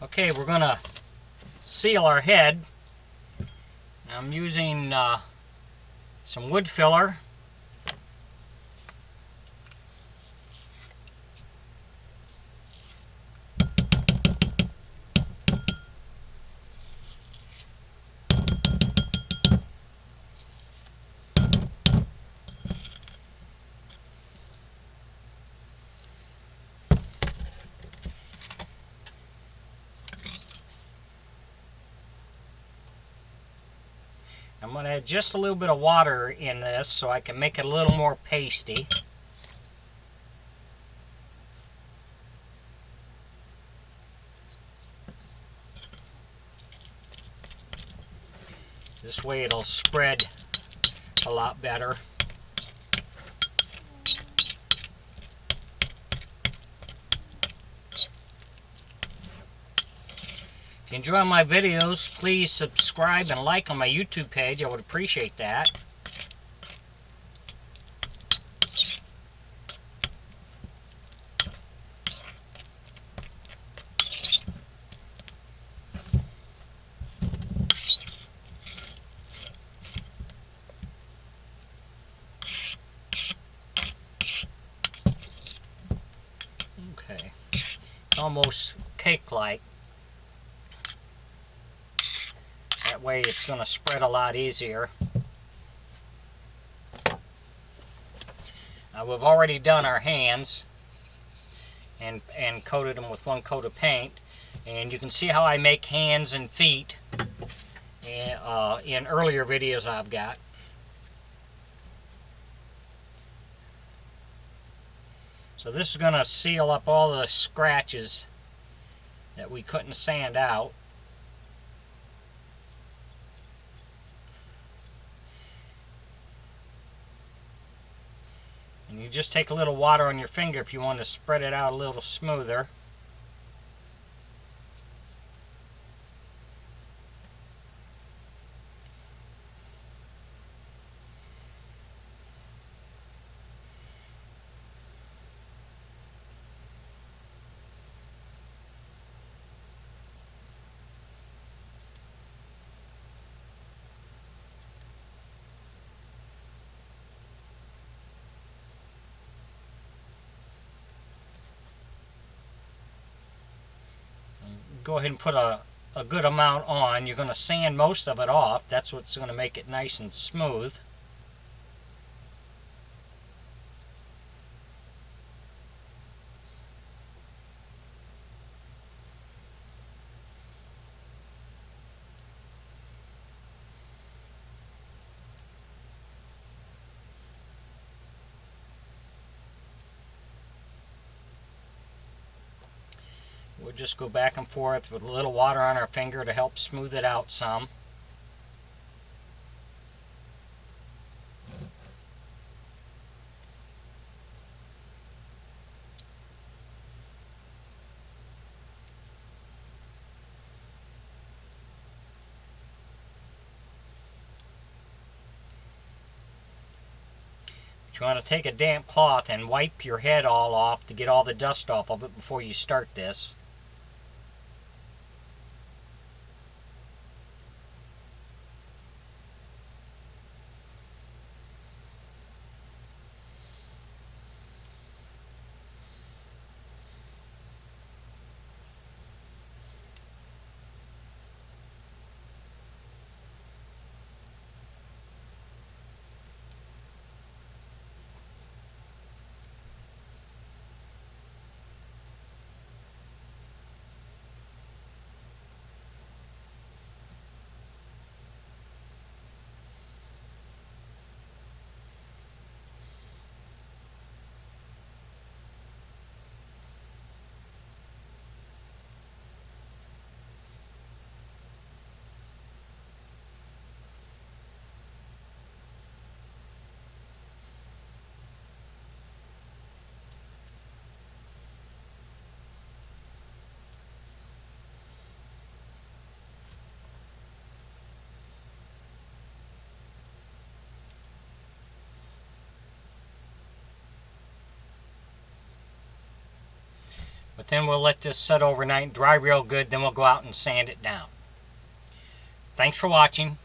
Okay, we're going to seal our head. I'm using some wood filler. I'm going to add just a little bit of water in this so I can make it a little more pasty. This way it'll spread a lot better. If you enjoy my videos, please subscribe and like on my YouTube page. I would appreciate that. Okay, almost cake-like. That way it's going to spread a lot easier. We've already done our hands and coated them with one coat of paint. And you can see how I make hands and feet in earlier videos I've got. So this is going to seal up all the scratches that we couldn't sand out. And you just take a little water on your finger if you want to spread it out a little smoother. Go ahead and put a good amount on. You're going to sand most of it off. That's what's going to make it nice and smooth. We'll just go back and forth with a little water on our finger to help smooth it out some. But you want to take a damp cloth and wipe your head all off to get all the dust off of it before you start this. then we'll let this set overnight and dry real good, then we'll go out and sand it down. Thanks for watching.